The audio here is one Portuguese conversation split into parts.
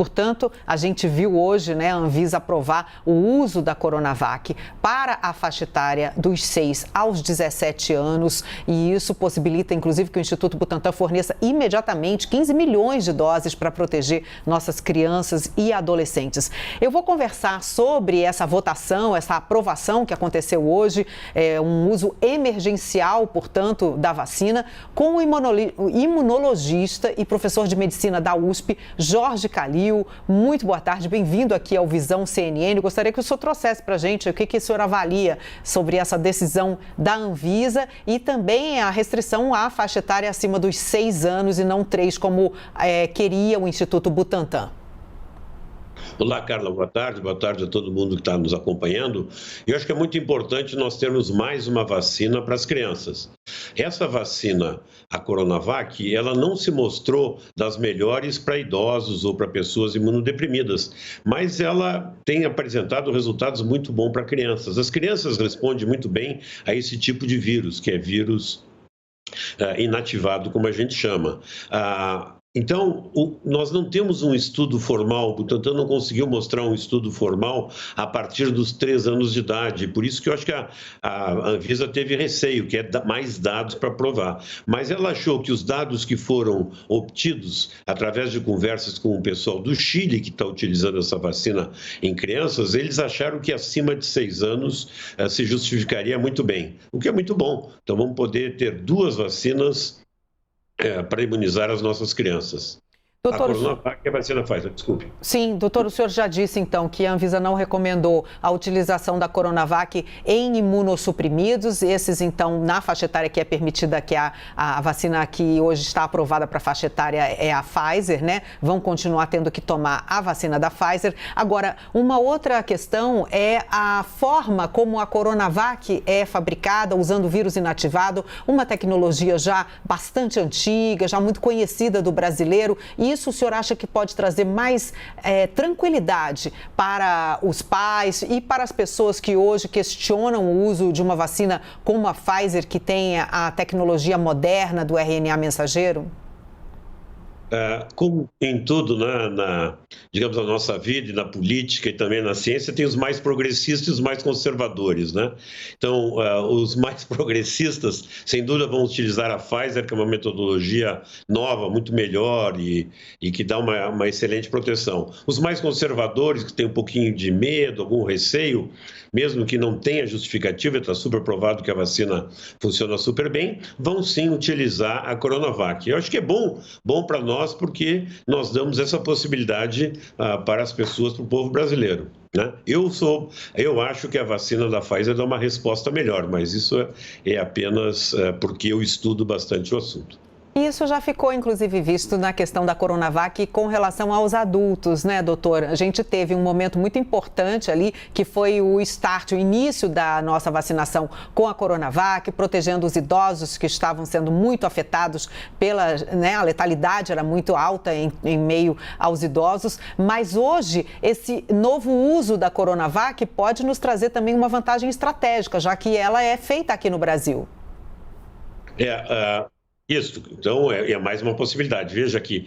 Portanto, a gente viu hoje, né, a Anvisa aprovar o uso da Coronavac para a faixa etária dos 6 aos 17 anos e isso possibilita, inclusive, que o Instituto Butantan forneça imediatamente 15 milhões de doses para proteger nossas crianças e adolescentes. Eu vou conversar sobre essa votação, essa aprovação que aconteceu hoje, um uso emergencial, portanto, da vacina, com o imunologista e professor de medicina da USP, Jorge Calil. Muito boa tarde, bem-vindo aqui ao Visão CNN. Gostaria que o senhor trouxesse para a gente o que o senhor avalia sobre essa decisão da Anvisa e também a restrição à faixa etária acima dos 6 anos e não 3, como queria o Instituto Butantan. Olá, Carla, boa tarde a todo mundo que está nos acompanhando. Eu acho que é muito importante nós termos mais uma vacina para as crianças. Essa vacina, a Coronavac, ela não se mostrou das melhores para idosos ou para pessoas imunodeprimidas, mas ela tem apresentado resultados muito bons para crianças. As crianças respondem muito bem a esse tipo de vírus, que é vírus inativado, como a gente chama. Então, nós não temos um estudo formal, o Butantan não conseguiu mostrar um estudo formal a partir dos 3 anos de idade, por isso que eu acho que a Anvisa teve receio, que é mais dados para provar. Mas ela achou que os dados que foram obtidos através de conversas com o pessoal do Chile, que está utilizando essa vacina em crianças, eles acharam que acima de 6 anos se justificaria muito bem, o que é muito bom. Então, vamos poder ter 2 vacinas para imunizar as nossas crianças. Doutor, a Coronavac, a vacina faz, desculpe. Sim, doutor, o senhor já disse então que a Anvisa não recomendou a utilização da Coronavac em imunossuprimidos. Esses então, na faixa etária que é permitida, que a vacina que hoje está aprovada para a faixa etária é a Pfizer, né? Vão continuar tendo que tomar a vacina da Pfizer. Agora, uma outra questão é a forma como a Coronavac é fabricada, usando vírus inativado, uma tecnologia já bastante antiga, já muito conhecida do brasileiro. E isso o senhor acha que pode trazer mais tranquilidade para os pais e para as pessoas que hoje questionam o uso de uma vacina como a Pfizer, que tem a tecnologia moderna do RNA mensageiro? Como em tudo, digamos, na nossa vida, e na política e também na ciência, tem os mais progressistas e os mais conservadores, né? Então, os mais progressistas, sem dúvida, vão utilizar a Pfizer, que é uma metodologia nova, muito melhor e que dá uma excelente proteção. Os mais conservadores, que têm um pouquinho de medo, algum receio, mesmo que não tenha justificativa, está super provado que a vacina funciona super bem, vão sim utilizar a Coronavac. Eu acho que é bom para nós, porque nós damos essa possibilidade para as pessoas, para o povo brasileiro, né? Eu acho que a vacina da Pfizer dá uma resposta melhor, mas isso é apenas porque eu estudo bastante o assunto. Isso já ficou, inclusive, visto na questão da Coronavac com relação aos adultos, né, doutor? A gente teve um momento muito importante ali, que foi o start, o início da nossa vacinação com a Coronavac, protegendo os idosos que estavam sendo muito afetados pela, né, a letalidade era muito alta em meio aos idosos. Mas hoje, esse novo uso da Coronavac pode nos trazer também uma vantagem estratégica, já que ela é feita aqui no Brasil. Isso, então é mais uma possibilidade. Veja que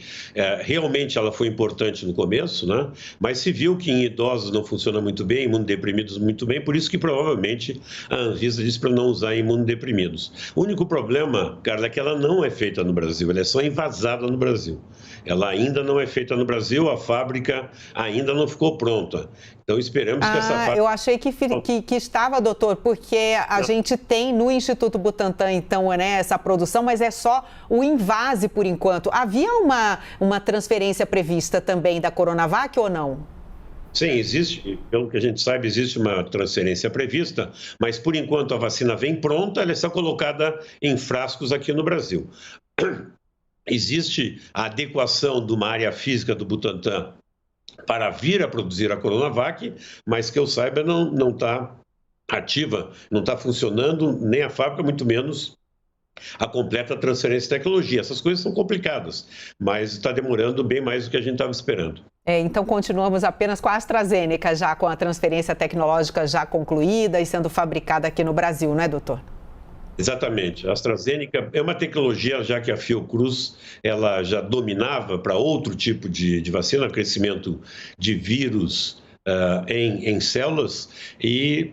realmente ela foi importante no começo, né? Mas se viu que em idosos não funciona muito bem, imunodeprimidos muito bem, por isso que provavelmente a Anvisa disse para não usar imunodeprimidos. O único problema, Carla, é que ela não é feita no Brasil, ela é só envasada no Brasil. Ela ainda não é feita no Brasil, a fábrica ainda não ficou pronta. Então esperamos que essa fábrica... Eu achei que estava, doutor, porque a gente tem no Instituto Butantan, então, né, essa produção, mas é só o invase por enquanto. Havia uma transferência prevista também da Coronavac ou não? Sim, existe, pelo que a gente sabe, existe uma transferência prevista, mas por enquanto a vacina vem pronta, ela está colocada em frascos aqui no Brasil. Existe a adequação de uma área física do Butantan para vir a produzir a Coronavac, mas que eu saiba não está ativa, não está funcionando nem a fábrica, muito menos a completa transferência de tecnologia. Essas coisas são complicadas, mas está demorando bem mais do que a gente estava esperando. Então, continuamos apenas com a AstraZeneca, já com a transferência tecnológica já concluída e sendo fabricada aqui no Brasil, não é, doutor? Exatamente. A AstraZeneca é uma tecnologia já que a Fiocruz ela já dominava para outro tipo de vacina, crescimento de vírus em células e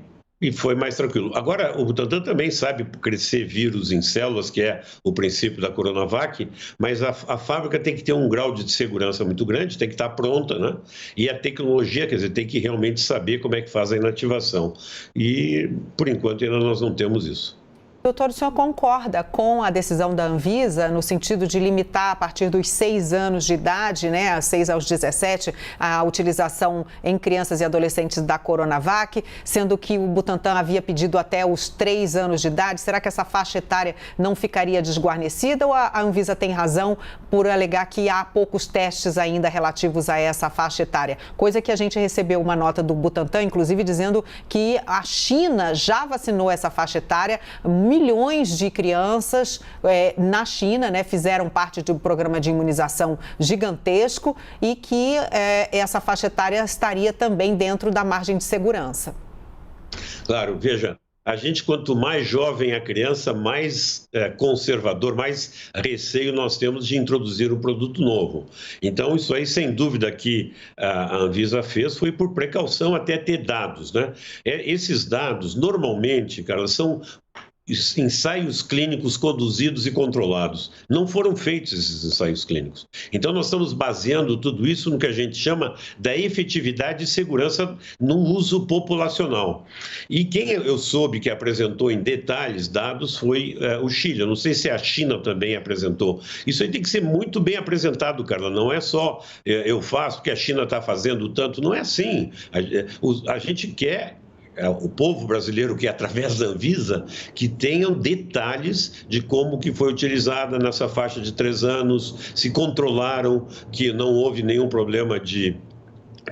foi mais tranquilo. Agora, o Butantan também sabe crescer vírus em células, que é o princípio da Coronavac, mas a fábrica tem que ter um grau de segurança muito grande, tem que estar pronta, né? E a tecnologia, quer dizer, tem que realmente saber como é que faz a inativação. E, por enquanto, ainda nós não temos isso. Doutor, o senhor concorda com a decisão da Anvisa no sentido de limitar a partir dos 6 anos de idade, né, 6 aos 17, a utilização em crianças e adolescentes da Coronavac, sendo que o Butantan havia pedido até os 3 anos de idade? Será que essa faixa etária não ficaria desguarnecida ou a Anvisa tem razão por alegar que há poucos testes ainda relativos a essa faixa etária? Coisa que a gente recebeu uma nota do Butantan, inclusive dizendo que a China já vacinou essa faixa etária. Milhões de crianças na China, né, fizeram parte de um programa de imunização gigantesco e que essa faixa etária estaria também dentro da margem de segurança. Claro, veja, a gente quanto mais jovem a criança, mais conservador, mais receio nós temos de introduzir um produto novo. Então, isso aí, sem dúvida, que a Anvisa fez foi por precaução até ter dados, né? Esses dados, normalmente, cara, são ensaios clínicos conduzidos e controlados. Não foram feitos esses ensaios clínicos. Então, nós estamos baseando tudo isso no que a gente chama da efetividade e segurança no uso populacional. E quem eu soube que apresentou em detalhes dados foi o Chile. Eu não sei se a China também apresentou. Isso aí tem que ser muito bem apresentado, Carla. Não é só eu faço porque a China está fazendo tanto. Não é assim. A gente quer... o povo brasileiro que, através da Anvisa, que tenham detalhes de como que foi utilizada nessa faixa de 3 anos, se controlaram, que não houve nenhum problema de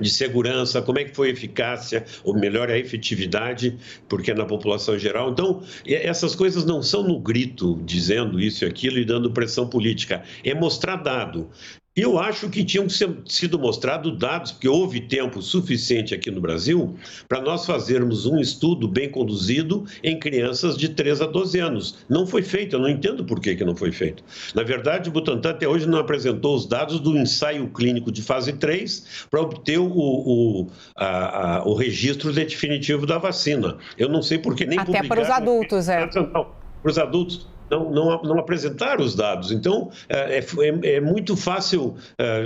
segurança, como é que foi a eficácia, ou melhor, a efetividade, porque é na população em geral. Então, essas coisas não são no grito, dizendo isso e aquilo e dando pressão política, é mostrar dado. Eu acho que tinham sido mostrados dados, porque houve tempo suficiente aqui no Brasil para nós fazermos um estudo bem conduzido em crianças de 3 a 12 anos. Não foi feito, eu não entendo por que não foi feito. Na verdade, o Butantan até hoje não apresentou os dados do ensaio clínico de fase 3 para obter o registro definitivo da vacina. Eu não sei por que nem até para os adultos, Para os adultos. Não apresentaram os dados. Então, é muito fácil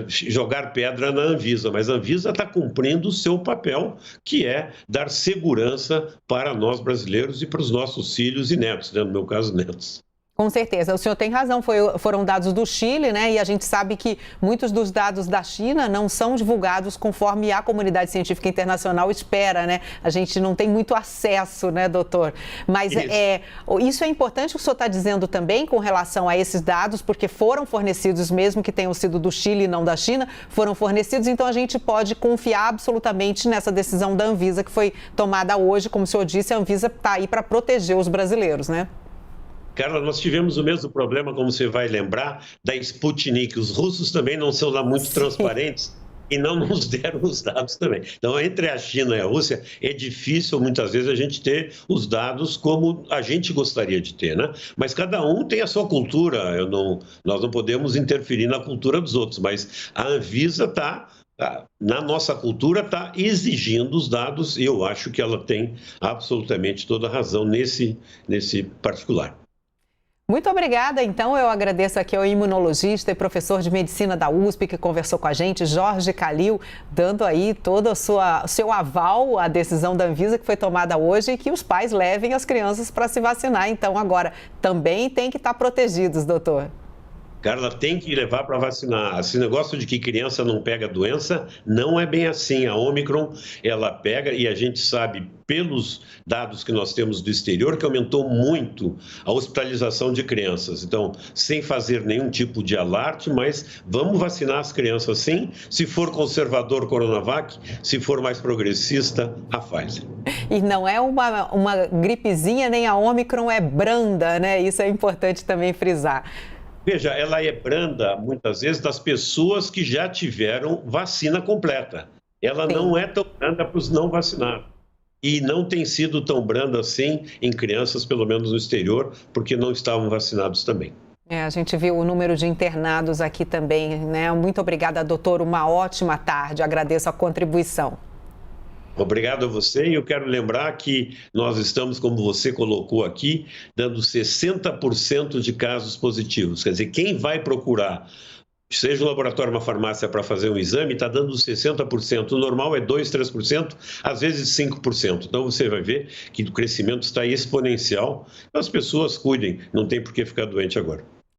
jogar pedra na Anvisa, mas a Anvisa está cumprindo o seu papel, que é dar segurança para nós brasileiros e para os nossos filhos e netos, né? No meu caso, netos. Com certeza, o senhor tem razão, foram dados do Chile, né? E a gente sabe que muitos dos dados da China não são divulgados conforme a comunidade científica internacional espera, né? A gente não tem muito acesso, né, doutor? Mas isso é importante o que o senhor está dizendo também com relação a esses dados, porque foram fornecidos, mesmo que tenham sido do Chile e não da China, foram fornecidos, então a gente pode confiar absolutamente nessa decisão da Anvisa que foi tomada hoje. Como o senhor disse, a Anvisa está aí para proteger os brasileiros, né? Carla, nós tivemos o mesmo problema, como você vai lembrar, da Sputnik. Os russos também não são lá muito transparentes e não nos deram os dados também. Então, entre a China e a Rússia, é difícil, muitas vezes, a gente ter os dados como a gente gostaria de ter, né? Mas cada um tem a sua cultura. Nós não podemos interferir na cultura dos outros, mas a Anvisa na nossa cultura, está exigindo os dados e eu acho que ela tem absolutamente toda a razão nesse particular. Muito obrigada, então. Eu agradeço aqui ao imunologista e professor de medicina da USP que conversou com a gente, Jorge Calil, dando aí todo o seu aval à decisão da Anvisa que foi tomada hoje e que os pais levem as crianças para se vacinar. Então, agora, também tem que estar protegidos, doutor. Carla, tem que levar para vacinar. Esse negócio de que criança não pega doença, não é bem assim. A Omicron, ela pega e a gente sabe, pelos dados que nós temos do exterior, que aumentou muito a hospitalização de crianças. Então, sem fazer nenhum tipo de alarde, mas vamos vacinar as crianças sim. Se for conservador, Coronavac. Se for mais progressista, a Pfizer. E não é uma gripezinha, nem a Omicron é branda, né? Isso é importante também frisar. Veja, ela é branda, muitas vezes, das pessoas que já tiveram vacina completa. Ela não é tão branda para os não vacinados. e não tem sido tão branda assim em crianças, pelo menos no exterior, porque não estavam vacinados também. A gente viu o número de internados aqui também, né? Muito obrigada, doutor. Uma ótima tarde. Agradeço a contribuição. Obrigado a você, e eu quero lembrar que nós estamos, como você colocou aqui, dando 60% de casos positivos. Quer dizer, quem vai procurar, seja um laboratório ou uma farmácia, para fazer um exame, está dando 60%. O normal é 2%, 3%, às vezes 5%. Então você vai ver que o crescimento está exponencial. As pessoas cuidem, não tem por que ficar doente agora.